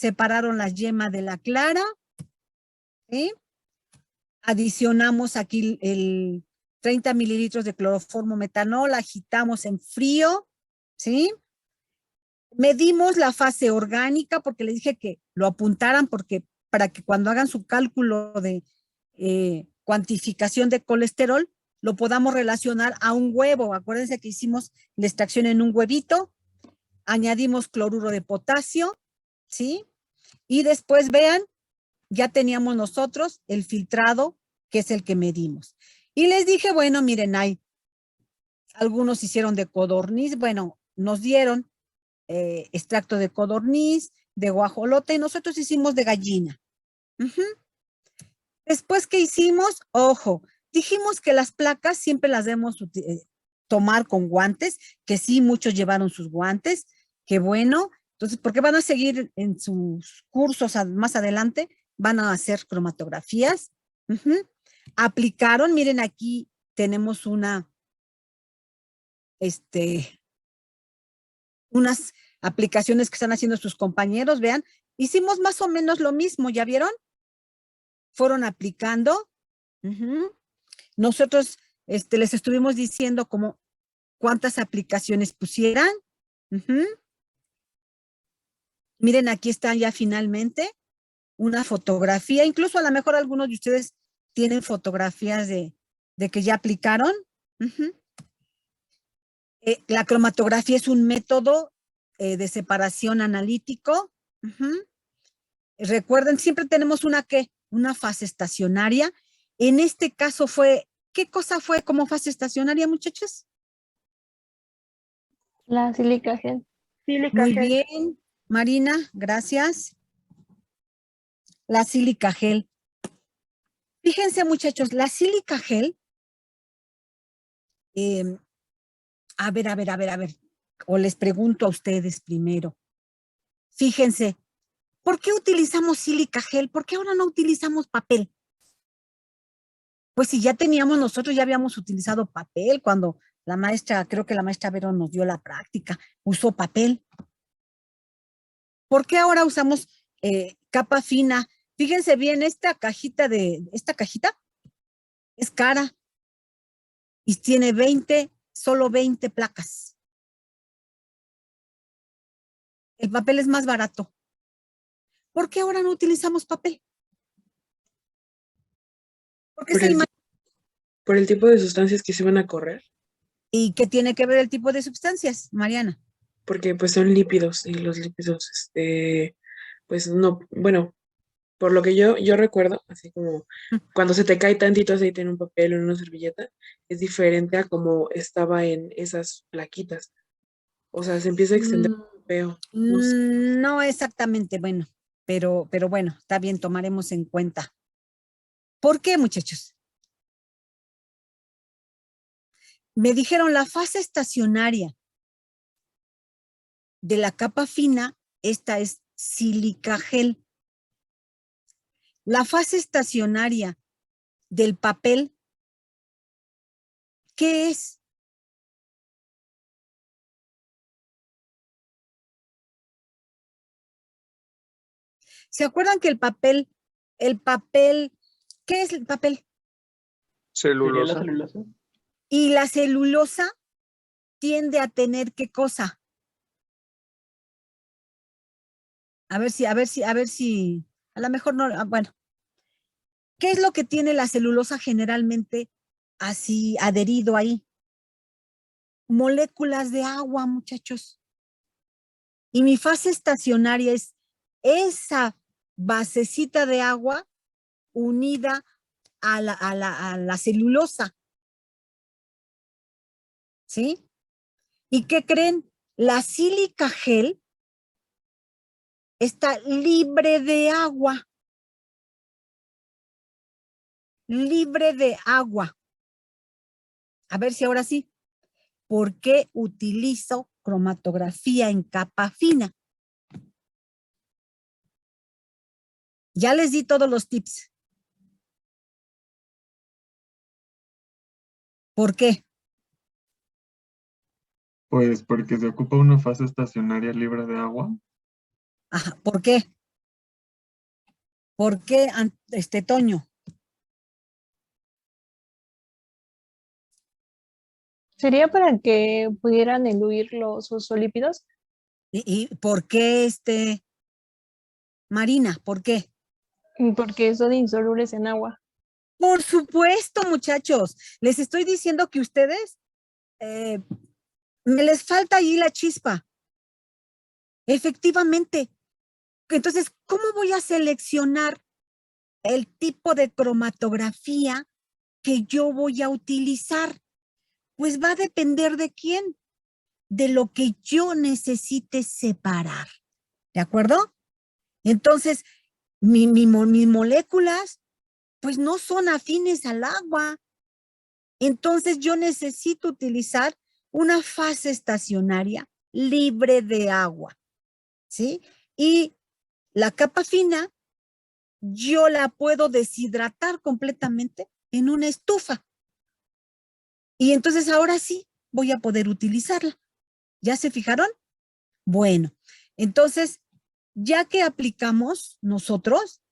separaron la yema de la clara, ¿sí? Adicionamos aquí el 30 mililitros de cloroformo metanol, agitamos en frío, ¿sí? Medimos la fase orgánica, porque les dije que lo apuntaran, porque para que cuando hagan su cálculo de cuantificación de colesterol, lo podamos relacionar a un huevo. Acuérdense que hicimos la extracción en un huevito, añadimos cloruro de potasio, ¿sí? Y después vean, ya teníamos nosotros el filtrado, que es el que medimos. Y les dije, bueno, miren, algunos hicieron de codorniz, bueno, nos dieron extracto de codorniz, de guajolote, y nosotros hicimos de gallina. Después, ¿qué hicimos? Ojo, dijimos que las placas siempre las debemos tomar con guantes, que sí, muchos llevaron sus guantes, qué bueno. Entonces, porque van a seguir en sus cursos más adelante, van a hacer cromatografías. Aplicaron, miren, aquí tenemos unas aplicaciones que están haciendo sus compañeros, vean, hicimos más o menos lo mismo, ¿ya vieron? Fueron aplicando. Nosotros les estuvimos diciendo como cuántas aplicaciones pusieran. Miren, aquí están ya finalmente una fotografía, incluso a lo mejor algunos de ustedes tienen fotografías de que ya aplicaron. La cromatografía es un método de separación analítico. Recuerden, siempre tenemos una fase estacionaria. En este caso ¿qué cosa fue como fase estacionaria, muchachos? La sílica gel. Muy bien, Marina, gracias. La sílica gel. Fíjense, muchachos, la sílica gel, a ver, o les pregunto a ustedes primero. Fíjense, ¿por qué utilizamos sílica gel? ¿Por qué ahora no utilizamos papel? Pues si ya nosotros ya habíamos utilizado papel cuando creo que la maestra Vero nos dio la práctica, usó papel. ¿Por qué ahora usamos capa fina? Fíjense bien, esta cajita es cara y tiene solo 20 placas. El papel es más barato. ¿Por qué ahora no utilizamos papel? Porque por el tipo de sustancias que se van a correr. ¿Y qué tiene que ver el tipo de sustancias, Mariana? Porque pues son lípidos y los lípidos, pues no, bueno, por lo que yo recuerdo, así como cuando se te cae tantito aceite en un papel o en una servilleta, es diferente a como estaba en esas plaquitas. O sea, se empieza a extender feo. No sé. No exactamente, bueno, pero bueno, está bien, tomaremos en cuenta. ¿Por qué, muchachos? Me dijeron la fase estacionaria de la capa fina, esta es sílica gel. La fase estacionaria del papel, ¿qué es? ¿Se acuerdan que el papel, ¿qué es el papel? Celulosa. Y la celulosa tiende a tener ¿qué cosa? A ver si, a lo mejor no, bueno. ¿Qué es lo que tiene la celulosa generalmente así adherido ahí? Moléculas de agua, muchachos. Y mi fase estacionaria es esa basecita de agua unida a la celulosa. ¿Sí? ¿Y qué creen? La sílica gel está libre de agua. Libre de agua. A ver si ahora sí. ¿Por qué utilizo cromatografía en capa fina? Ya les di todos los tips. ¿Por qué? Pues porque se ocupa una fase estacionaria libre de agua. Ajá, ¿por qué? ¿Por qué, Toño? ¿Sería para que pudieran eluir los fosfolípidos? ¿Y por qué, Marina? ¿Por qué? Porque son insolubles en agua. Por supuesto, muchachos. Les estoy diciendo que ustedes me les falta ahí la chispa. Efectivamente. Entonces, ¿cómo voy a seleccionar el tipo de cromatografía que yo voy a utilizar? Pues va a depender de quién, de lo que yo necesite separar. ¿De acuerdo? Entonces, mis moléculas, pues no son afines al agua. Entonces, yo necesito utilizar una fase estacionaria libre de agua, ¿sí? Y la capa fina, yo la puedo deshidratar completamente en una estufa. Y entonces ahora sí voy a poder utilizarla. ¿Ya se fijaron? Bueno, entonces, ya que aplicamos nosotros,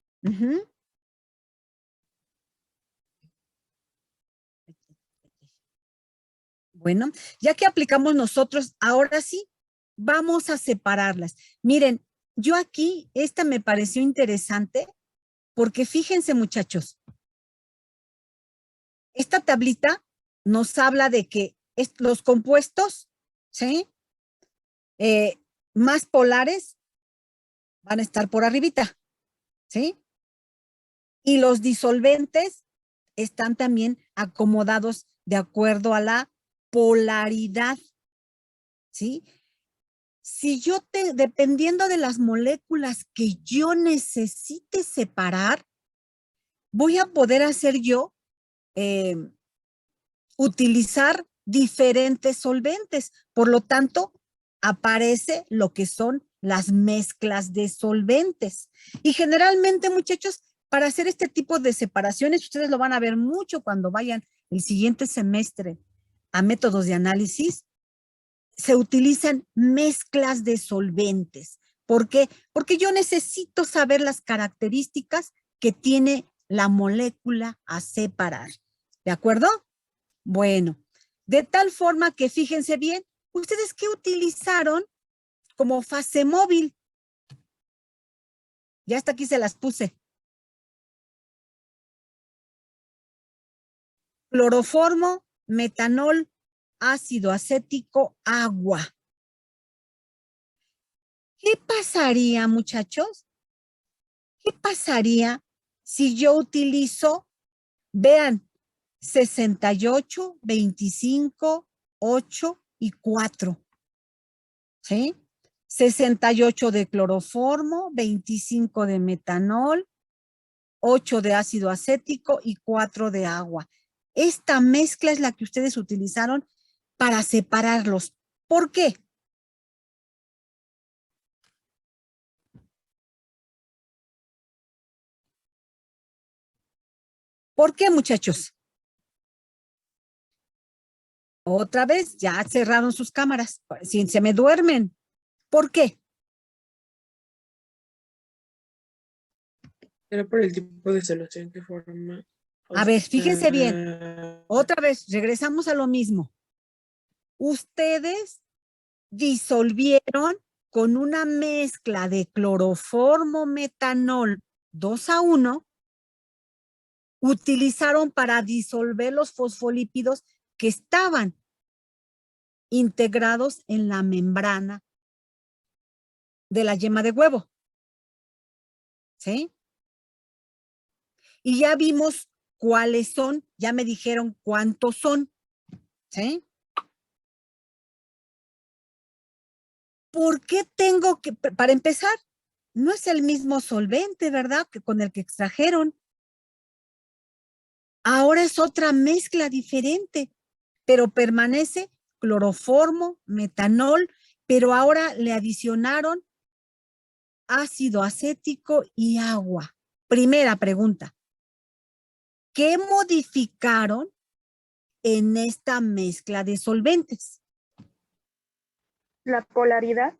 bueno, ya que aplicamos nosotros, ahora sí, vamos a separarlas. Miren, yo aquí, esta me pareció interesante porque fíjense, muchachos, esta tablita nos habla de que los compuestos, ¿sí? Más polares van a estar por arribita, ¿sí? Y los disolventes están también acomodados de acuerdo a la polaridad, ¿sí? Si yo dependiendo de las moléculas que yo necesite separar, voy a poder hacer yo utilizar diferentes solventes. Por lo tanto, aparece lo que son las mezclas de solventes. Y generalmente, muchachos, para hacer este tipo de separaciones, ustedes lo van a ver mucho cuando vayan el siguiente semestre a métodos de análisis, se utilizan mezclas de solventes. ¿Por qué? Porque yo necesito saber las características que tiene la molécula a separar. ¿De acuerdo? Bueno, de tal forma que fíjense bien, ¿ustedes qué utilizaron como fase móvil? Ya hasta aquí se las puse. Cloroformo, metanol, ácido acético, agua. ¿Qué pasaría, muchachos? ¿Qué pasaría si yo utilizo, vean, 68, 25, 8 y 4? ¿Sí? 68 de cloroformo, 25 de metanol, 8 de ácido acético y 4 de agua. Esta mezcla es la que ustedes utilizaron para separarlos. ¿Por qué? ¿Por qué, muchachos? Otra vez, ya cerraron sus cámaras. Si se me duermen. ¿Por qué? Era por el tipo de solución que forma. A ver, fíjense bien. Otra vez, regresamos a lo mismo. Ustedes disolvieron con una mezcla de cloroformo metanol 2:1, utilizaron para disolver los fosfolípidos que estaban integrados en la membrana de la yema de huevo. ¿Sí? Y ya vimos cuáles son, ya me dijeron cuántos son. ¿Sí? ¿Por qué tengo que, para empezar, no es el mismo solvente, ¿verdad? Que con el que extrajeron. Ahora es otra mezcla diferente, pero permanece cloroformo, metanol, pero ahora le adicionaron ácido acético y agua. Primera pregunta, ¿qué modificaron en esta mezcla de solventes? La polaridad.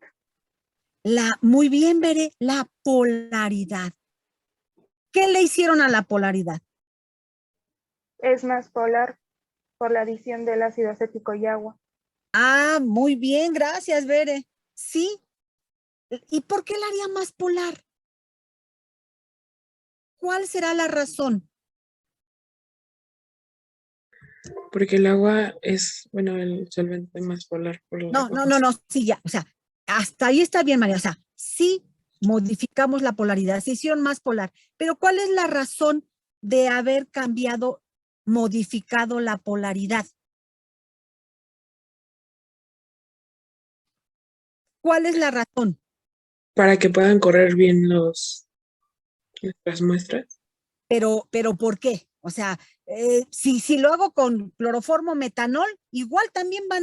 Muy bien, Bere, la polaridad. ¿Qué le hicieron a la polaridad? Es más polar por la adición del ácido acético y agua. Ah, muy bien, gracias, Bere. Sí. ¿Y por qué la haría más polar? ¿Cuál será la razón? Porque el agua es, bueno, el solvente más polar por la No, no, no, no, sí, ya, o sea, hasta ahí está bien, María, o sea, sí modificamos la polaridad, se hicieron más polar, pero ¿cuál es la razón de haber cambiado, modificado la polaridad? ¿Cuál es la razón? para que puedan correr bien las muestras. Pero ¿por qué? O sea, si lo hago con cloroformo metanol, igual también va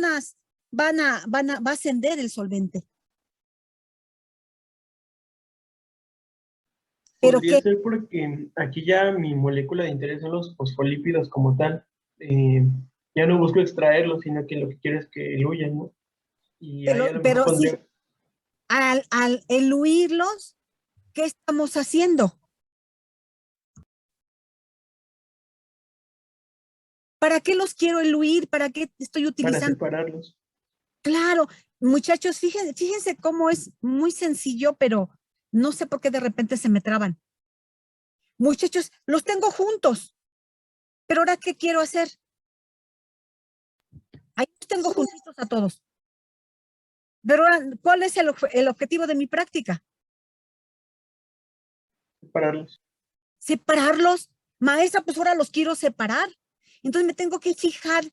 a ascender el solvente. ¿Pero Podría qué? ser porque aquí ya mi molécula de interés son los fosfolípidos como tal. Eh, ya no busco extraerlos, sino que lo que quiero es que eluyan, ¿no? Y ahí a lo mejor Pero sí, pondría, al eluirlos, ¿qué estamos haciendo? ¿Para qué los quiero eluir? ¿Para qué estoy para utilizando? separarlos. Claro, muchachos, fíjense cómo es muy sencillo, pero no sé por qué de repente se me traban. Muchachos, los tengo juntos, pero ahora, ¿qué quiero hacer? Ahí los tengo juntitos a todos. Pero ahora, ¿cuál es el objetivo de mi práctica? Separarlos. Separarlos. Maestra, pues ahora los quiero separar. Entonces me tengo que fijar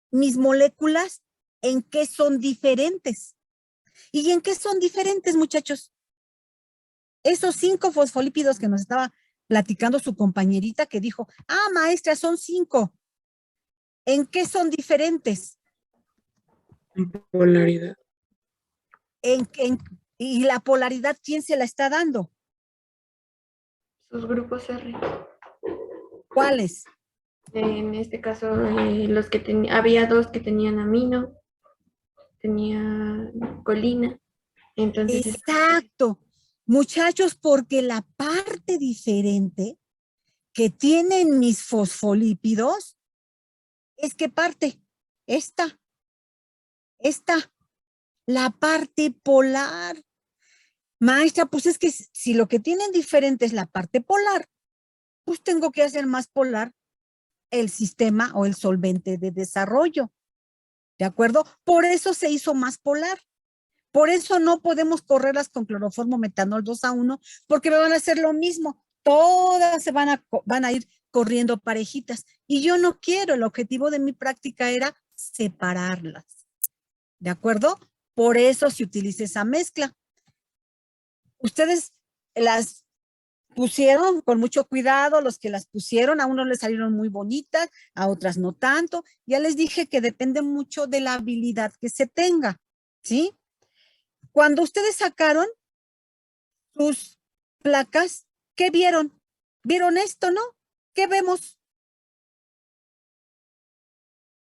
mis moléculas en qué son diferentes. ¿Y en qué son diferentes, muchachos? Esos 5 fosfolípidos que nos estaba platicando su compañerita que dijo, ah, maestra, son 5. ¿En qué son diferentes? En polaridad. Y la polaridad, ¿quién se la está dando? Sus grupos R. ¿Cuáles? En este caso, los que había 2 que tenían amino, tenía colina. Entonces, Exacto. Muchachos, porque la parte diferente que tienen mis fosfolípidos es que parte, esta, la parte polar. Maestra, pues es que si lo que tienen diferente es la parte polar, pues tengo que hacer más polar el sistema o el solvente de desarrollo. ¿De acuerdo? Por eso se hizo más polar. Por eso no podemos correrlas con cloroformo metanol 2:1, porque me van a hacer lo mismo. Todas se van a ir corriendo parejitas. Y yo no quiero, el objetivo de mi práctica era separarlas. ¿De acuerdo? Por eso se utiliza esa mezcla. Ustedes las pusieron con mucho cuidado, los que las pusieron, a unos les salieron muy bonitas, a otras no tanto. Ya les dije que depende mucho de la habilidad que se tenga, ¿sí? Cuando ustedes sacaron sus placas, ¿qué vieron? ¿Vieron esto, no? ¿Qué vemos?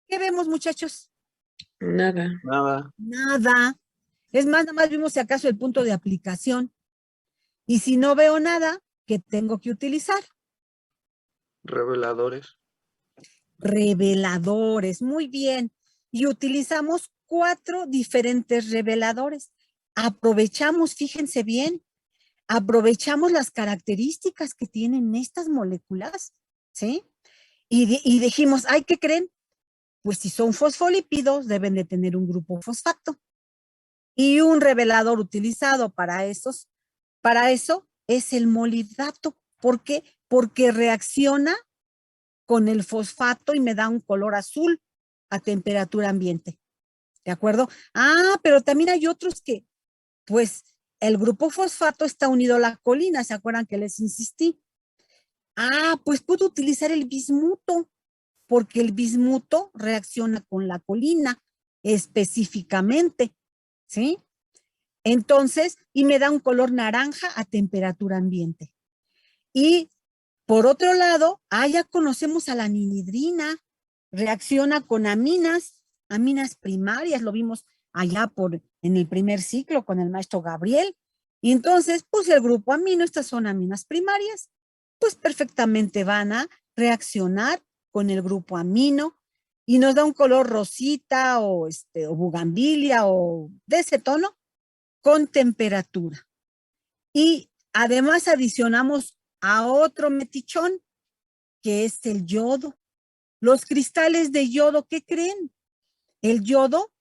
¿Qué vemos, muchachos? Nada. Nada. Nada. Es más, nada más vimos si acaso el punto de aplicación. Y si no veo nada, ¿qué tengo que utilizar? Reveladores. Reveladores, muy bien. Y utilizamos 4 diferentes reveladores. Aprovechamos, fíjense bien, aprovechamos las características que tienen estas moléculas, ¿sí? Y dijimos, ay, ¿qué creen? Pues si son fosfolípidos, deben de tener un grupo fosfato. Y un revelador utilizado para eso es el molidato. ¿Por qué? Porque reacciona con el fosfato y me da un color azul a temperatura ambiente. ¿De acuerdo? Ah, pero también hay otros que, pues, el grupo fosfato está unido a la colina, ¿se acuerdan que les insistí? Ah, pues puedo utilizar el bismuto, porque el bismuto reacciona con la colina específicamente, ¿sí? Entonces, y me da un color naranja a temperatura ambiente. Y por otro lado, ya conocemos a la anhidrina, reacciona con aminas primarias, lo vimos allá en el primer ciclo con el maestro Gabriel. Y entonces puse el grupo amino, estas son aminas primarias, pues perfectamente van a reaccionar con el grupo amino y nos da un color rosita o bugambilia o de ese tono con temperatura. Y además adicionamos a otro metichón que es el yodo. Los cristales de yodo, ¿qué creen? El yodo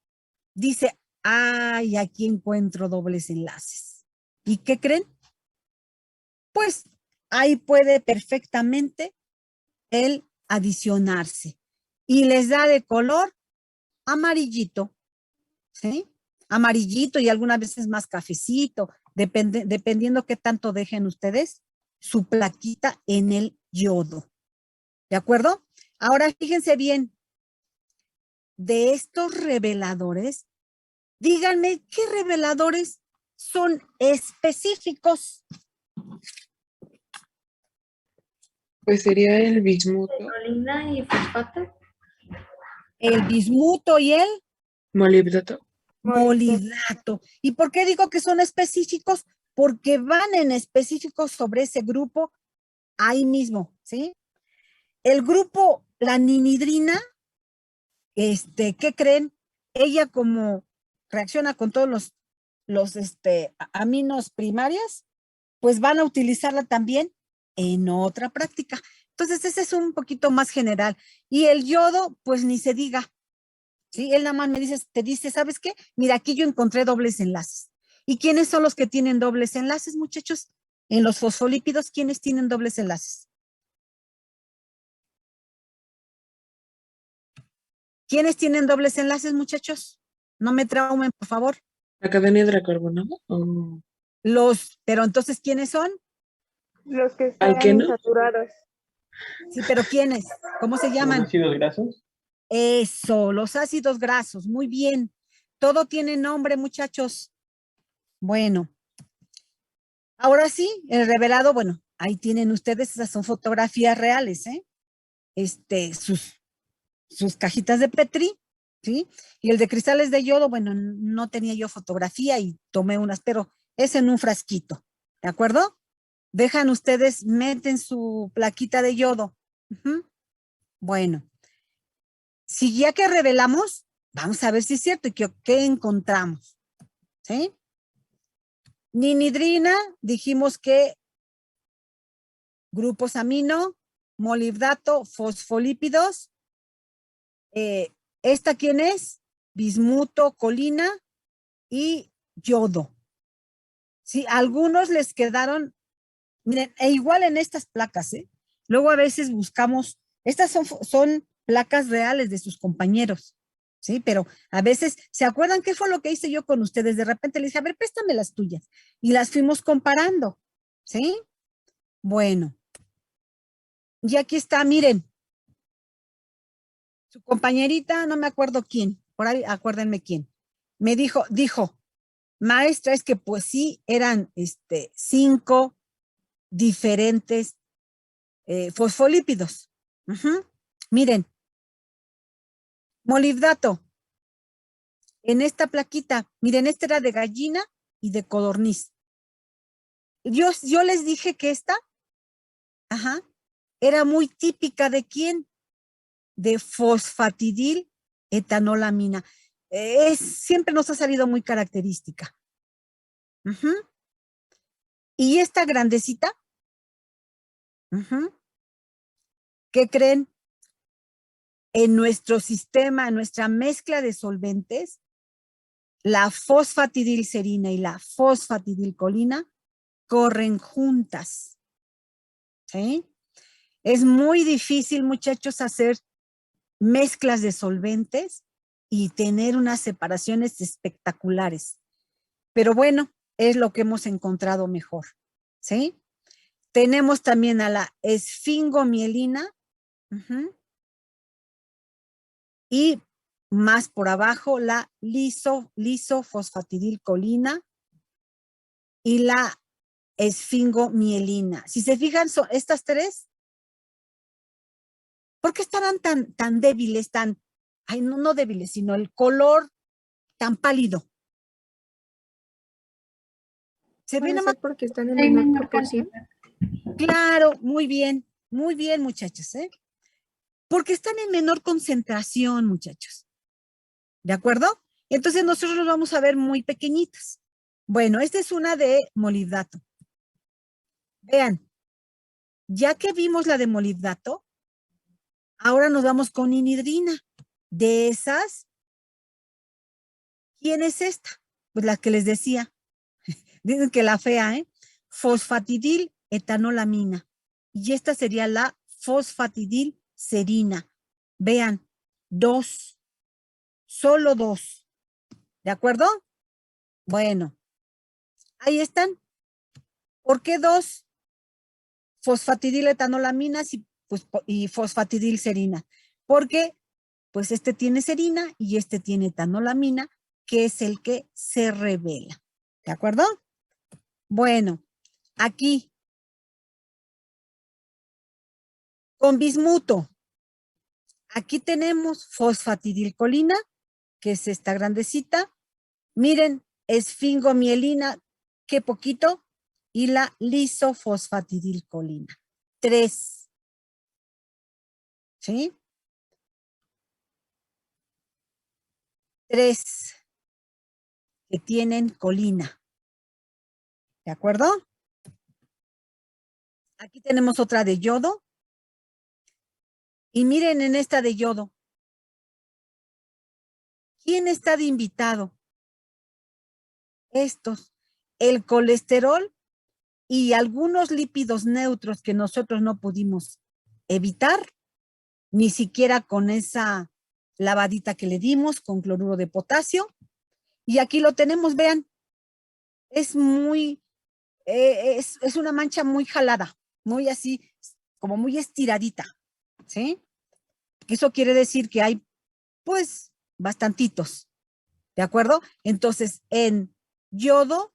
dice, ay, aquí encuentro dobles enlaces. ¿Y qué creen? Pues ahí puede perfectamente el adicionarse y les da de color amarillito, ¿sí? Amarillito y algunas veces más cafecito, dependiendo qué tanto dejen ustedes su plaquita en el yodo. ¿De acuerdo? Ahora fíjense bien, de estos reveladores, díganme qué reveladores son específicos. Pues sería el bismuto, Colina y fosfato. El bismuto y el molibdato. molibdato. ¿Y por qué digo que son específicos? Porque van en específico sobre ese grupo ahí mismo, ¿sí? El grupo, la ninidrina, ¿qué creen? Ella como reacciona con todos los aminos primarias, pues van a utilizarla también en otra práctica. Entonces, ese es un poquito más general. Y el yodo, pues ni se diga, ¿sí? Él nada más te dice, ¿sabes qué? Mira, aquí yo encontré dobles enlaces. ¿Y quiénes son los que tienen dobles enlaces, muchachos? En los fosfolípidos, ¿quiénes tienen dobles enlaces? ¿Quiénes tienen dobles enlaces, muchachos? No me traumen, por favor. ¿La cadena hidrocarbonato? Pero entonces, ¿quiénes son? Los que están ¿Alqueno? insaturados. Sí, pero ¿quiénes? ¿Cómo se Los llaman? ácidos grasos. Eso, los ácidos grasos. Muy bien. Todo tiene nombre, muchachos. Bueno, ahora sí, el revelado, bueno, ahí tienen ustedes, esas son fotografías reales, ¿eh? Sus cajitas de Petri, ¿sí? Y el de cristales de yodo, bueno, no tenía yo fotografía y tomé unas, pero es en un frasquito, ¿de acuerdo? Dejan ustedes, meten su plaquita de yodo. Bueno, si ya que revelamos, vamos a ver si es cierto y qué encontramos, ¿sí? Ninidrina, dijimos que grupos amino, molibdato, fosfolípidos. ¿Esta quién es? Bismuto, colina y yodo. Sí, algunos les quedaron, miren, e igual en estas placas, ¿eh? Luego a veces buscamos, estas son placas reales de sus compañeros, ¿sí? Pero a veces, ¿se acuerdan qué fue lo que hice yo con ustedes? De repente les dije, a ver, préstame las tuyas. Y las fuimos comparando, ¿sí? Bueno, y aquí está, miren, su compañerita, no me acuerdo quién, por ahí acuérdenme quién, me dijo, maestra, es que pues sí, eran 5 diferentes fosfolípidos. Miren, molibdato, en esta plaquita, miren, esta era de gallina y de codorniz. Yo les dije que esta, era muy típica ¿de quién? De fosfatidil etanolamina. Siempre nos ha salido muy característica. Y esta grandecita, ¿qué creen? En nuestro sistema, en nuestra mezcla de solventes, la fosfatidilcerina y la fosfatidilcolina corren juntas. ¿Sí? Es muy difícil, muchachos, hacer mezclas de solventes y tener unas separaciones espectaculares. Pero bueno, es lo que hemos encontrado mejor. ¿Sí? Tenemos también a la esfingomielina. Y más por abajo la lisofosfatidilcolina y la esfingomielina. Si se fijan, son estas tres. ¿Por qué estarán tan débiles, no débiles, sino el color tan pálido? Se ve Puede nada más. ser porque están en Hay menor menor proporción. Claro, muy bien, muchachos, ¿eh? Porque están en menor concentración, muchachos. ¿De acuerdo? Entonces nosotros los vamos a ver muy pequeñitos. Bueno, esta es una de molibdato. Vean, ya que vimos la de molibdato, ahora nos vamos con inhidrina. De esas, ¿quién es esta? Pues la que les decía. Dicen que la fea, ¿eh? Fosfatidil etanolamina. Y esta sería la fosfatidil serina. Vean, 2, solo 2. ¿De acuerdo? Bueno, ahí están. ¿Por qué 2? Fosfatidil etanolamina y fosfatidil serina. Porque pues este tiene serina y este tiene etanolamina, que es el que se revela. ¿De acuerdo? Bueno, aquí, con bismuto, aquí tenemos fosfatidilcolina, que es esta grandecita. Miren, esfingomielina, qué poquito, y la lisofosfatidilcolina. 3. ¿Sí? 3 que tienen colina. ¿De acuerdo? Aquí tenemos otra de yodo. Y miren en esta de yodo. ¿Quién está de invitado? Estos. El colesterol y algunos lípidos neutros que nosotros no pudimos evitar, ni siquiera con esa lavadita que le dimos con cloruro de potasio. Y aquí lo tenemos, vean. Es muy, es una mancha muy jalada, muy así, como muy estiradita, ¿sí? Eso quiere decir que hay, pues, bastantitos, ¿de acuerdo? Entonces, en yodo,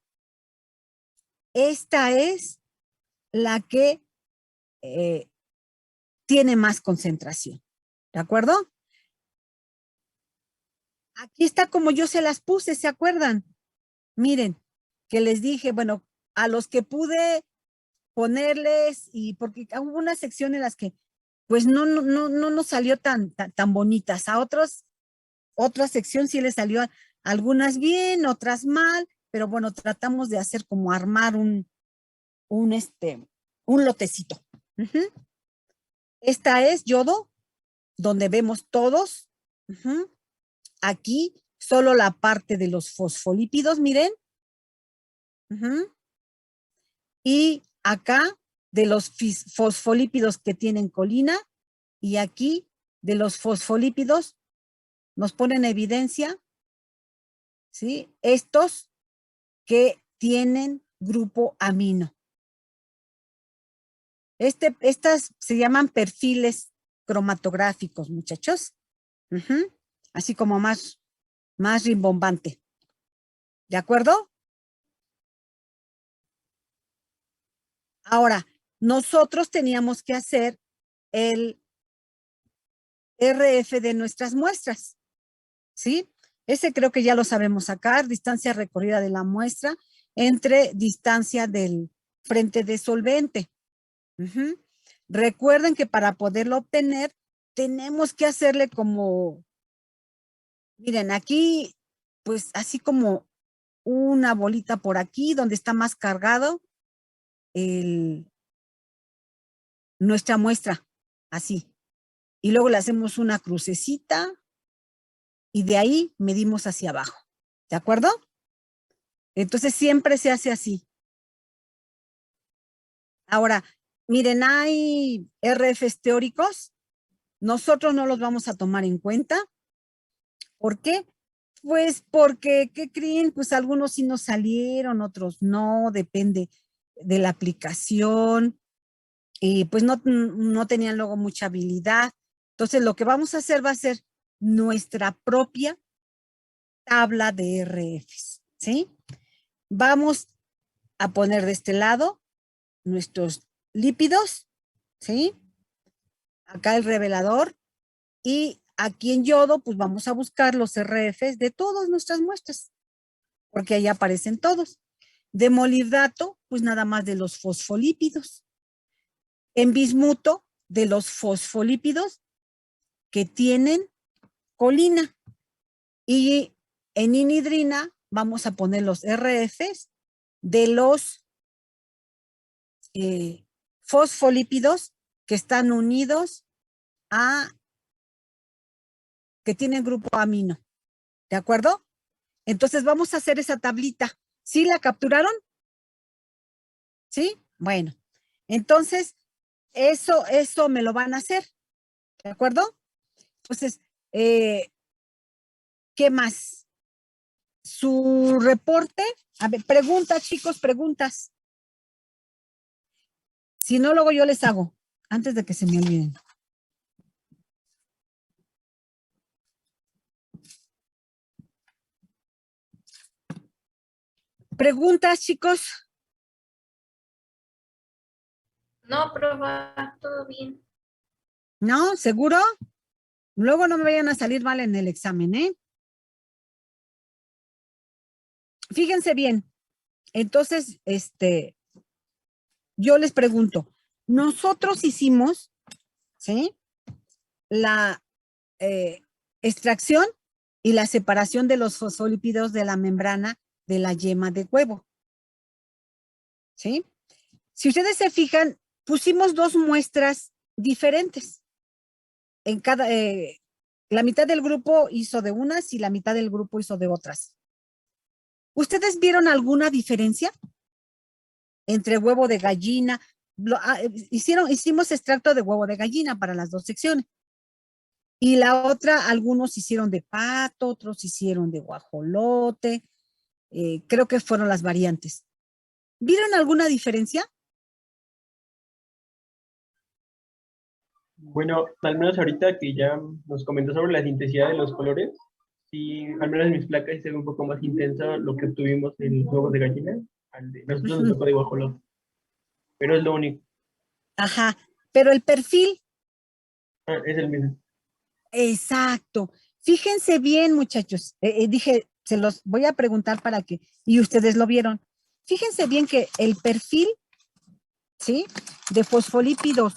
esta es la que tiene más concentración, ¿de acuerdo? Aquí está como yo se las puse, ¿se acuerdan? Miren, que les dije, bueno, a los que pude ponerles, y porque hubo una sección en las que pues no nos salió tan bonitas. A otra sección sí les salió algunas bien, otras mal, pero bueno, tratamos de hacer como armar un lotecito. Esta es yodo, donde vemos todos. Aquí solo la parte de los fosfolípidos, miren. Y acá de los fosfolípidos que tienen colina, y aquí de los fosfolípidos nos ponen evidencia, ¿sí? Estos que tienen grupo amino. Estas se llaman perfiles cromatográficos, muchachos. Así como más rimbombante. ¿De acuerdo? Ahora, nosotros teníamos que hacer el RF de nuestras muestras, ¿sí? Ese creo que ya lo sabemos sacar, distancia recorrida de la muestra entre distancia del frente de solvente. Recuerden que para poderlo obtener, tenemos que hacerle como, miren, aquí, pues así como una bolita por aquí, donde está más cargado nuestra muestra, así. Y luego le hacemos una crucecita y de ahí medimos hacia abajo. ¿De acuerdo? Entonces siempre se hace así. Ahora, miren, hay RFs teóricos. Nosotros no los vamos a tomar en cuenta. ¿Por qué? Pues porque, ¿qué creen? Pues algunos sí nos salieron, otros no, depende de la aplicación. Y pues no tenían luego mucha habilidad. Entonces lo que vamos a hacer va a ser nuestra propia tabla de RFs, ¿sí? Vamos a poner de este lado nuestros lípidos, ¿sí? Acá el revelador, y aquí en yodo pues vamos a buscar los RFs de todas nuestras muestras, porque ahí aparecen todos. De molibdato, pues nada más de los fosfolípidos. en bismuto de los fosfolípidos que tienen colina. Y en inhidrina vamos a poner los RFs de los fosfolípidos que están unidos que tienen grupo amino. ¿De acuerdo? Entonces vamos a hacer esa tablita. ¿Sí la capturaron? ¿Sí? Bueno, entonces eso me lo van a hacer. ¿De acuerdo? Entonces, ¿qué más? Su reporte. A ver, preguntas, chicos, preguntas. Si no, luego yo les hago, antes de que se me olviden. ¿Preguntas, chicos? No, profa, todo bien. ¿No? ¿Seguro? Luego no me vayan a salir mal en el examen, ¿eh? Fíjense bien. Entonces, yo les pregunto, nosotros hicimos, ¿sí? La extracción y la separación de los fosfolípidos de la membrana de la yema de huevo, ¿sí? Si ustedes se fijan, pusimos dos muestras diferentes. En cada, la mitad del grupo hizo de unas y la mitad del grupo hizo de otras. ¿Ustedes vieron alguna diferencia entre huevo de gallina? Hicimos extracto de huevo de gallina para las dos secciones. Y la otra, algunos hicieron de pato, otros hicieron de guajolote. Creo que fueron las variantes. ¿Vieron alguna diferencia? Bueno, al menos ahorita que ya nos comentó sobre la intensidad de los colores, sí, al menos en mis placas sí se ve un poco más intenso lo que obtuvimos en los huevos de gallina, nosotros nos tocó de guajolote, pero es lo único. Ajá, pero el perfil, Es el mismo. exacto. Fíjense bien, muchachos. Dije, se los voy a preguntar para que, y ustedes lo vieron. Fíjense bien que el perfil, ¿sí? De fosfolípidos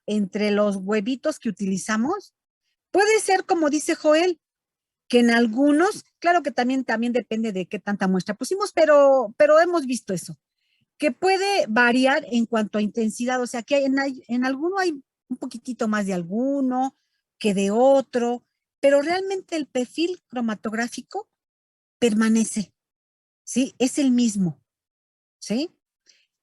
entre los huevitos que utilizamos, puede ser como dice Joel, que en algunos, claro que también depende de qué tanta muestra pusimos, pero hemos visto eso, que puede variar en cuanto a intensidad, o sea que en alguno hay un poquitito más de alguno que de otro, pero realmente el perfil cromatográfico permanece, ¿sí? Es el mismo, ¿sí?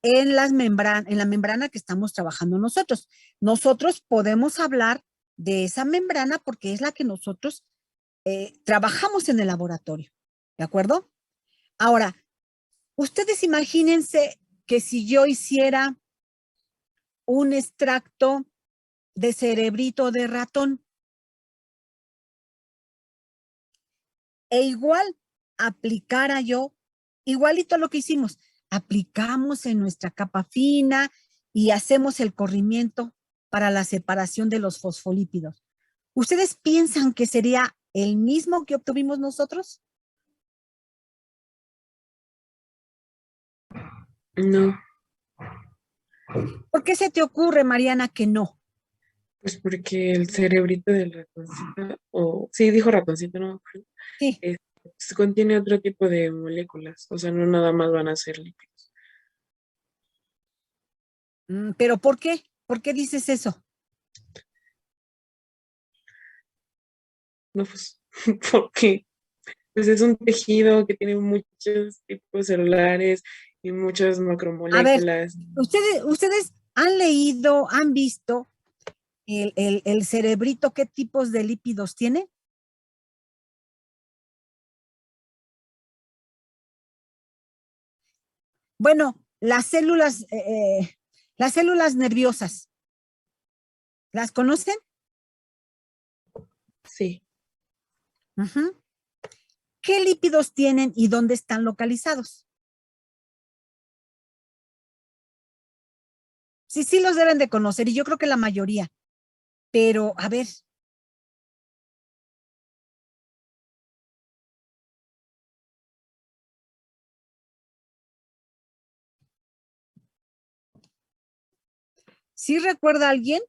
En la membrana que estamos trabajando nosotros. Nosotros podemos hablar de esa membrana porque es la que nosotros trabajamos en el laboratorio, ¿de acuerdo? Ahora, ustedes imagínense que si yo hiciera un extracto de cerebrito de ratón e igual aplicara yo, igualito lo que hicimos, aplicamos en nuestra capa fina y hacemos el corrimiento para la separación de los fosfolípidos. ¿Ustedes piensan que sería el mismo que obtuvimos nosotros? No, ¿Por qué se te ocurre, Mariana, que no? pues porque el cerebrito del ratoncito, o sí, dijo ratoncito, no, Sí, pues contiene otro tipo de moléculas, o sea, no nada más van a ser lípidos. pero ¿por qué? ¿Por qué dices eso? No, pues, porque pues es un tejido que tiene muchos tipos celulares y muchas A ver, macromoléculas. ustedes han leído, han visto el cerebrito, qué tipos de lípidos tiene. Bueno, las células nerviosas, ¿las conocen? Sí, Ujú. ¿Qué lípidos tienen y dónde están localizados? Sí, sí los deben de conocer y yo creo que la mayoría, pero a ver, ¿Sí recuerda alguien?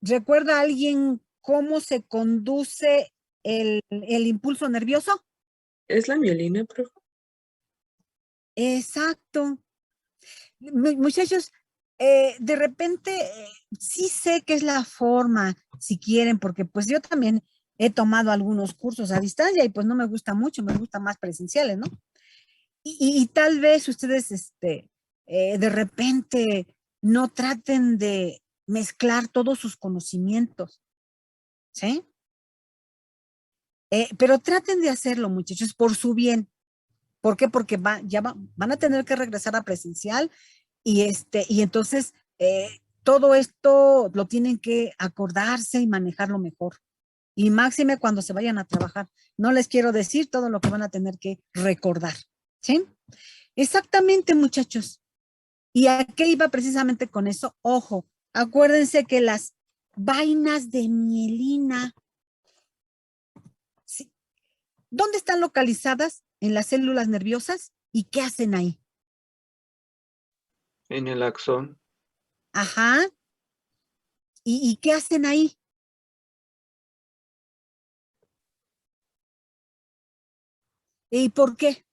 ¿Recuerda alguien cómo se conduce el impulso nervioso? ¿Es la mielina, profe? Exacto. Muchachos, de repente sí sé que es la forma, si quieren, porque pues yo también he tomado algunos cursos a distancia y pues no me gusta mucho, me gusta más presenciales, ¿no? Y tal vez ustedes, de repente no traten de mezclar todos sus conocimientos, ¿sí? Pero traten de hacerlo, muchachos, por su bien. ¿Por qué? Porque van a tener que regresar a presencial y entonces todo esto lo tienen que acordarse y manejarlo mejor. Y máxime cuando se vayan a trabajar. No les quiero decir todo lo que van a tener que recordar, ¿sí? Exactamente, muchachos. ¿Y a qué iba precisamente con eso? Ojo, acuérdense que las vainas de mielina, ¿sí? ¿Dónde están localizadas? En las células nerviosas. ¿Y qué hacen ahí? En el axón. Ajá. ¿Y qué hacen ahí? ¿Y por qué?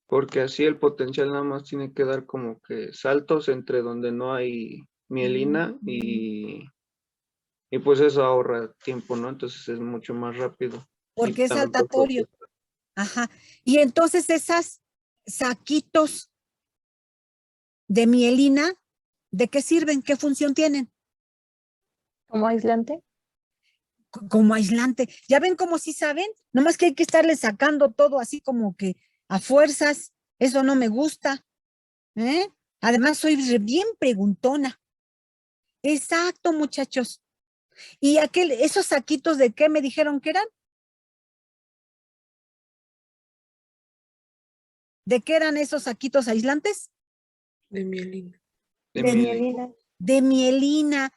Porque así el potencial nada más tiene que dar como que saltos entre donde no hay mielina y pues eso ahorra tiempo, ¿no? Entonces es mucho más rápido. Y Porque es también por saltatorio. Ajá. Y entonces esas saquitos de mielina, ¿de qué sirven? ¿Qué función tienen? Como aislante. Como aislante. ¿Ya ven cómo sí saben? Nomás que hay que estarle sacando todo así como que a fuerzas. Eso no me gusta. ¿Eh? Además, soy bien preguntona. Exacto, muchachos. ¿Y esos saquitos de qué me dijeron que eran? ¿De qué eran esos saquitos aislantes? De mielina. de De mielina. mielina. De mielina.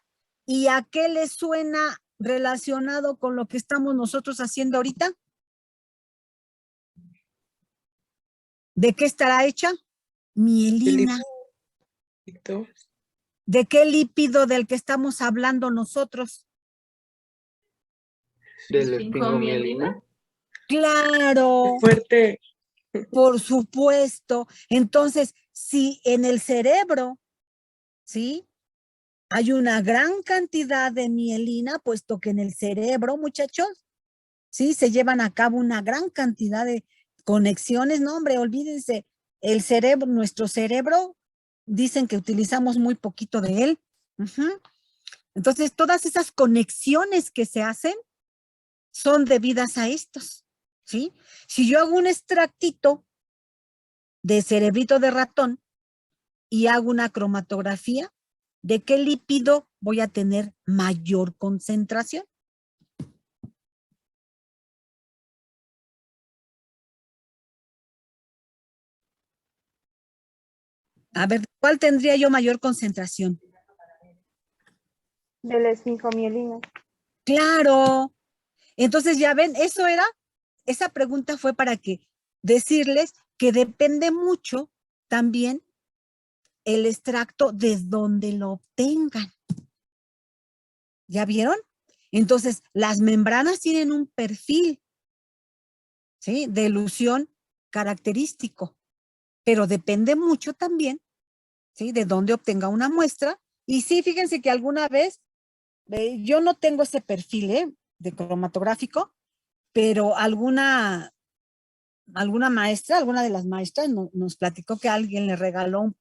¿Y a qué le suena relacionado con lo que estamos nosotros haciendo ahorita? ¿De qué estará hecha? Mielina. Lípidos. ¿De qué lípido del que estamos hablando nosotros? Del Esfingomielina. esfingomielina. Claro, ¡Qué fuerte! por supuesto. Entonces, si en el cerebro, ¿sí? Hay una gran cantidad de mielina, puesto que en el cerebro, muchachos, ¿sí? Se llevan a cabo una gran cantidad de conexiones. No, hombre, olvídense, el cerebro, nuestro cerebro, dicen que utilizamos muy poquito de él. Ujú. Entonces, todas esas conexiones que se hacen son debidas a estos, ¿sí? Si yo hago un extractito de cerebrito de ratón y hago una cromatografía, ¿de qué lípido voy a tener mayor concentración? A ver, ¿cuál tendría yo mayor concentración? De la esfingomielina. Claro. Entonces, ya ven, esa pregunta fue para decirles que depende mucho también el extracto de donde lo obtengan. ¿Ya vieron? Entonces, las membranas tienen un perfil, ¿sí? De elusión característico, pero depende mucho también, ¿sí? De dónde obtenga una muestra. Y sí, fíjense que alguna vez, yo no tengo ese perfil, de cromatográfico, pero alguna maestra, alguna de las maestras nos platicó que alguien le regaló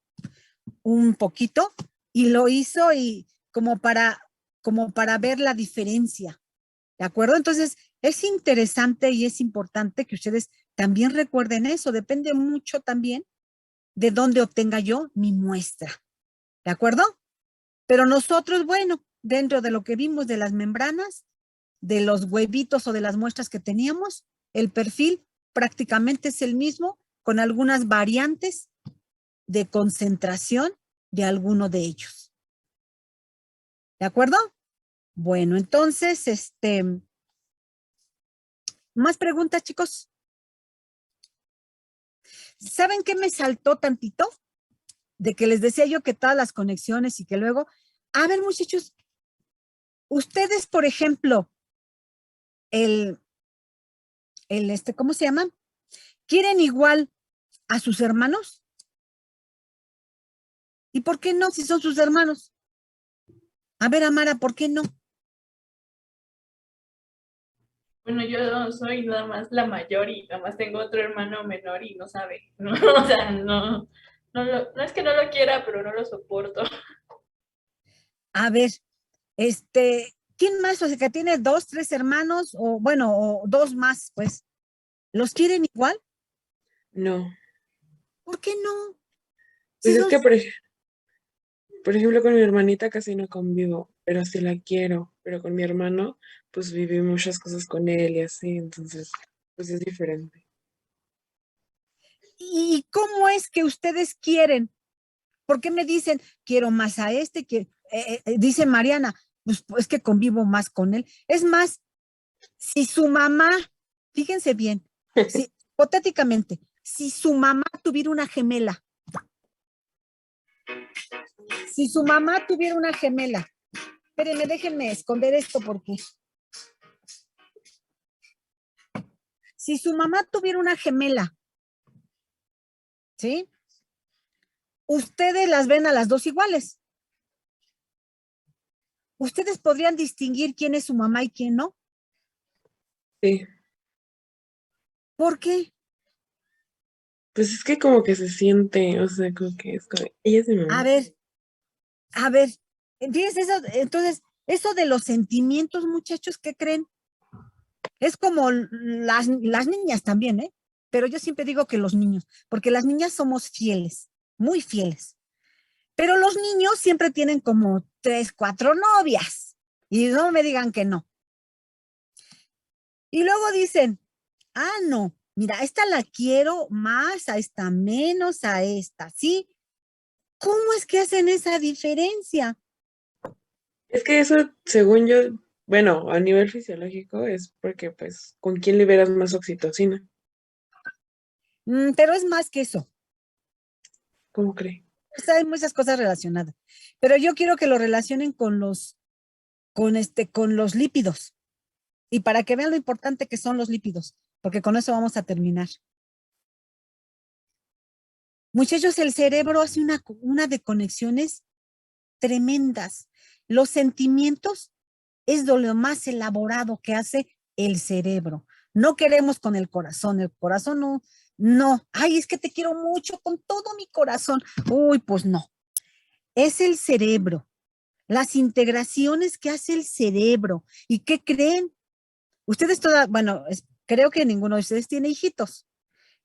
un poquito y lo hizo y como para ver la diferencia. ¿De acuerdo? Entonces, es interesante y es importante que ustedes también recuerden eso. Depende mucho también de dónde obtenga yo mi muestra. ¿De acuerdo? Pero nosotros, bueno, dentro de lo que vimos de las membranas, de los huevitos o de las muestras que teníamos, el perfil prácticamente es el mismo, con algunas variantes de concentración de alguno de ellos. ¿De acuerdo? Bueno, entonces, ¿más preguntas, chicos? ¿Saben qué me saltó tantito? De que les decía yo que todas las conexiones y que luego, a ver, muchachos, ustedes, por ejemplo, ¿cómo se llaman? ¿Quieren igual a sus hermanos? ¿Y por qué no si son sus hermanos? A ver, Amara, ¿por qué no? Bueno, yo soy nada más la mayor y nada más tengo otro hermano menor y no sabe, ¿no? O sea, no es que no lo quiera, pero no lo soporto. A ver, ¿quién más? O sea, que tiene 2, 3 hermanos, o bueno, o 2 más, pues. ¿Los quieren igual? No. ¿Por qué no? Si Pues es son que, por ejemplo, con mi hermanita casi no convivo, pero sí la quiero. Pero con mi hermano, pues viví muchas cosas con él y así, entonces, pues es diferente. ¿Y cómo es que ustedes quieren? ¿Por qué me dicen, quiero más a este? Dice Mariana, pues que convivo más con él. Es más, si su mamá, fíjense bien, si, hipotéticamente, si su mamá tuviera una gemela, espérenme, déjenme esconder esto porque si su mamá tuviera una gemela, ¿sí? Ustedes las ven a las dos iguales. Ustedes podrían distinguir quién es su mamá y quién no. Sí. ¿Por qué? Pues es que como que se siente, o sea, como que es como, ella es mi mamá. A ver, fíjense eso, entonces, eso de los sentimientos, muchachos, ¿qué creen? Es como las niñas también, ¿eh? Pero yo siempre digo que los niños, porque las niñas somos fieles, muy fieles. Pero los niños siempre tienen como 3, 4 novias. Y no me digan que no. Y luego dicen, no, mira, a esta la quiero más, a esta menos, a esta, ¿sí? ¿Cómo es que hacen esa diferencia? Es que eso, según yo, bueno, a nivel fisiológico, es porque, pues, ¿con quién liberas más oxitocina? Pero es más que eso. ¿Cómo cree? O sea, hay muchas cosas relacionadas. Pero yo quiero que lo relacionen con los lípidos. Y para que vean lo importante que son los lípidos, porque con eso vamos a terminar. Muchachos, el cerebro hace una de conexiones tremendas. Los sentimientos es de lo más elaborado que hace el cerebro. No queremos con el corazón no. Ay, es que te quiero mucho con todo mi corazón. Uy, pues no. Es el cerebro, las integraciones que hace el cerebro. ¿Y qué creen? Ustedes bueno, creo que ninguno de ustedes tiene hijitos,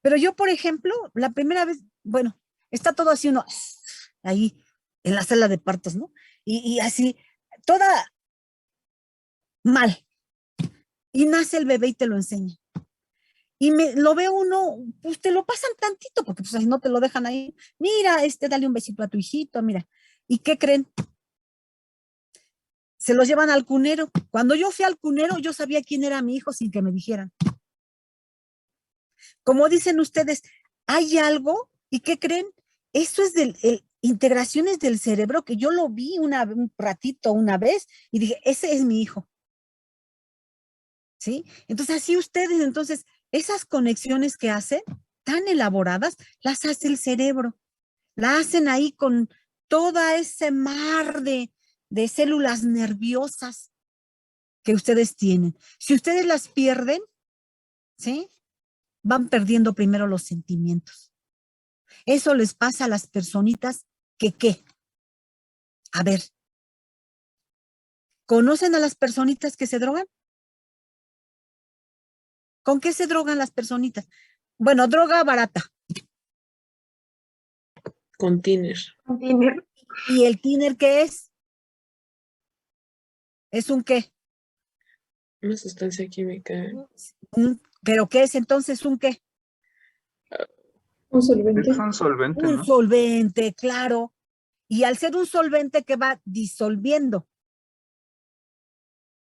pero yo, por ejemplo, la primera vez, bueno, está todo así uno, ahí en la sala de partos, ¿no? Y así, toda mal. Y nace el bebé y te lo enseña. Y lo ve uno, pues te lo pasan tantito, porque pues así no te lo dejan ahí. Mira, dale un besito a tu hijito, mira. ¿Y qué creen? Se los llevan al cunero. Cuando yo fui al cunero, yo sabía quién era mi hijo sin que me dijeran. Como dicen ustedes, hay algo, ¿y qué creen? Eso es integraciones del cerebro que yo lo vi un ratito, una vez, y dije, ese es mi hijo. ¿Sí? Entonces, así ustedes, entonces, esas conexiones que hacen, tan elaboradas, las hace el cerebro. La hacen ahí con toda ese mar de células nerviosas que ustedes tienen. Si ustedes las pierden, ¿sí? Van perdiendo primero los sentimientos. Eso les pasa a las personitas ¿qué? A ver, ¿conocen a las personitas que se drogan? ¿Con qué se drogan las personitas? Bueno, droga barata. Con tiner. Un tiner. ¿Y el tiner qué es? ¿Es un qué? Una sustancia química. ¿Pero qué es entonces un qué? Un solvente. Es un solvente, Un ¿no? solvente, claro. Y al ser un solvente que va disolviendo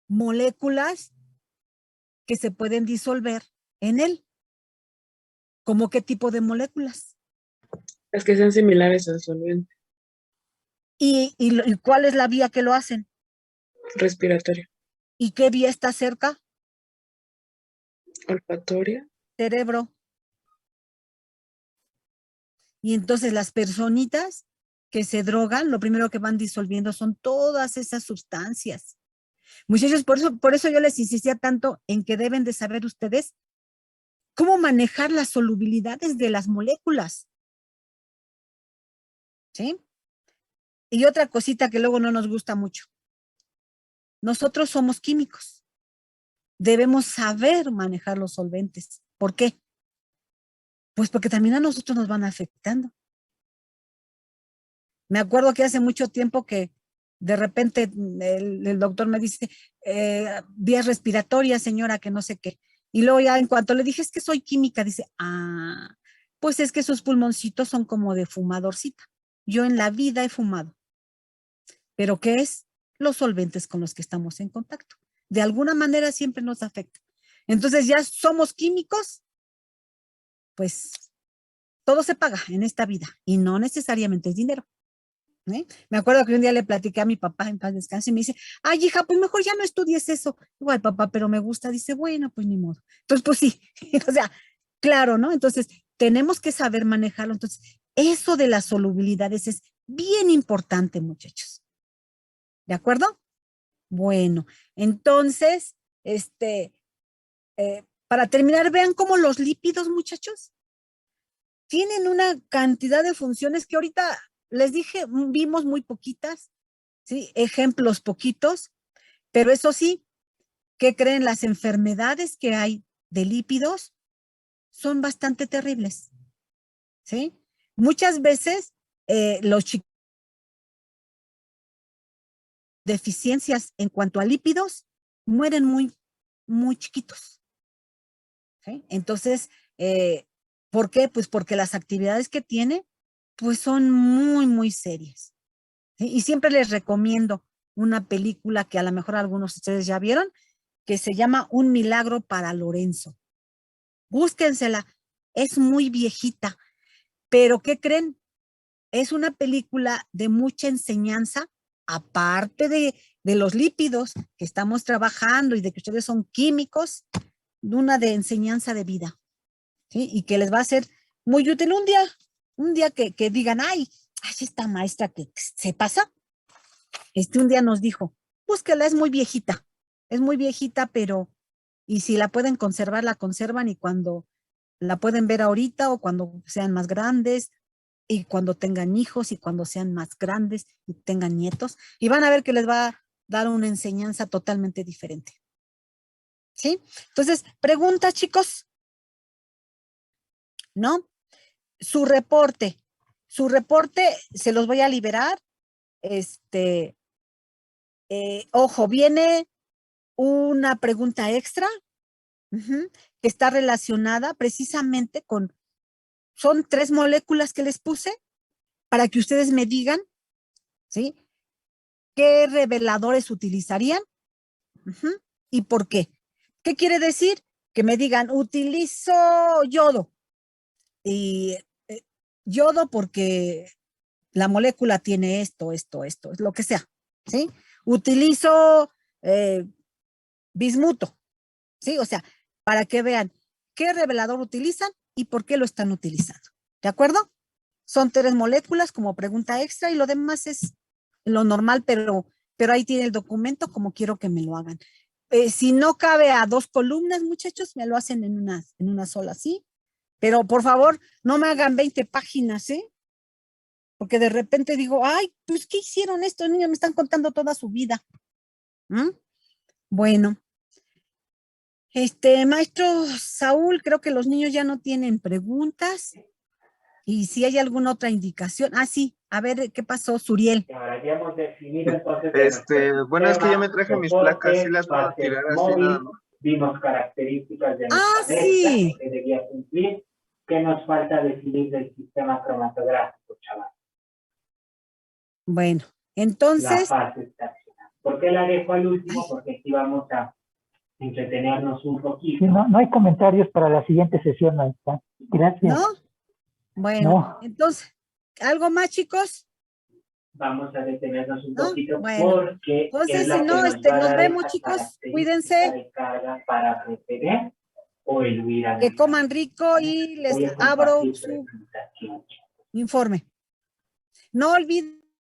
moléculas que se pueden disolver en él. ¿Cómo qué tipo de moléculas? Las que sean similares al solvente ¿Y cuál es la vía que lo hacen? respiratorio, ¿Y qué vía está cerca? olfatorio. Cerebro. Y entonces las personitas que se drogan, lo primero que van disolviendo son todas esas sustancias. Muchachos, por eso yo les insistía tanto en que deben de saber ustedes cómo manejar las solubilidades de las moléculas. ¿Sí? Y otra cosita que luego no nos gusta mucho. Nosotros somos químicos. Debemos saber manejar los solventes. ¿Por qué? Pues porque también a nosotros nos van afectando. Me acuerdo que hace mucho tiempo que de repente el doctor me dice, vías respiratorias, señora, que no sé qué. Y luego ya en cuanto le dije, es que soy química, dice, pues es que sus pulmoncitos son como de fumadorcita. Yo en la vida he fumado. ¿Pero qué es? Los solventes con los que estamos en contacto. De alguna manera siempre nos afecta. Entonces ya somos químicos, pues todo se paga en esta vida y no necesariamente es dinero. Me acuerdo que un día le platiqué a mi papá, en paz descanse, y me dice, ay, hija, pues mejor ya no estudies eso. Igual, papá, pero me gusta. Dice, bueno, pues ni modo. Entonces, pues sí, o sea, claro, ¿no? Entonces, tenemos que saber manejarlo. Entonces, eso de las solubilidades es bien importante, muchachos. ¿De acuerdo? Bueno, entonces, para terminar, vean cómo los lípidos, muchachos, tienen una cantidad de funciones que ahorita les dije, vimos muy poquitas, ¿sí? Ejemplos poquitos, pero eso sí, ¿qué creen? Las enfermedades que hay de lípidos son bastante terribles, ¿sí? Muchas veces los chicos deficiencias en cuanto a lípidos mueren muy chiquitos, ¿sí? Entonces, ¿por qué? Pues porque las actividades que tiene, pues son muy serias, ¿sí? Y siempre les recomiendo una película que a lo mejor algunos de ustedes ya vieron, que se llama Un milagro para Lorenzo. Búsquensela, es muy viejita, pero ¿qué creen? Es una película de mucha enseñanza, aparte de los lípidos que estamos trabajando y de que ustedes son químicos, una de enseñanza de vida, ¿sí? Y que les va a ser muy útil un día que digan, ay, esta maestra que se pasa, un día nos dijo, búsquela, es muy viejita, pero, y si la pueden conservar, la conservan, y cuando la pueden ver ahorita o cuando sean más grandes, y cuando tengan hijos y cuando sean más grandes y tengan nietos, y van a ver que les va a dar una enseñanza totalmente diferente. ¿Sí? Entonces, preguntas, chicos. ¿No? Su reporte se los voy a liberar. Ojo, viene una pregunta extra que está relacionada precisamente con, son 3 moléculas que les puse para que ustedes me digan, ¿sí? ¿Qué reveladores utilizarían? ¿Y por qué? ¿Qué quiere decir? Que me digan, utilizo yodo. Y yodo porque la molécula tiene esto, lo que sea, ¿sí? Utilizo bismuto, ¿sí? O sea, para que vean qué revelador utilizan y por qué lo están utilizando. ¿De acuerdo? Son 3 moléculas como pregunta extra y lo demás es lo normal, pero ahí tiene el documento como quiero que me lo hagan. Si no cabe a 2 columnas, muchachos, me lo hacen en una sola, ¿sí? Pero por favor, no me hagan 20 páginas, ¿eh? Porque de repente digo, ay, pues, ¿qué hicieron estos niños? Me están contando toda su vida. Bueno. Maestro Saúl, creo que los niños ya no tienen preguntas. Y si hay alguna otra indicación. Sí, a ver, ¿qué pasó, Suriel? Ahora ya hemos definido entonces Bueno, es que ya me traje mis placas, sí las puedo tirar así nada más. Vimos características de nuestra sí. que debía cumplir. ¿Qué nos falta definir del sistema cromatográfico, chaval? Bueno, entonces. La fase estacional. ¿Por qué la dejo al último? Porque aquí vamos a entretenernos un Sí, poquito. no hay comentarios para la siguiente sesión, maestra. Gracias. ¿No? Bueno, No. entonces, ¿algo más, chicos? Vamos a detenernos un ¿No? poquito Bueno, porque entonces, es la si que no, nos va a nos dar vemos, esa chicos. característica Cuídense, de carga para retener o eludir a la que coman rico y les Voy a abro compartir su presentación. informe. No olviden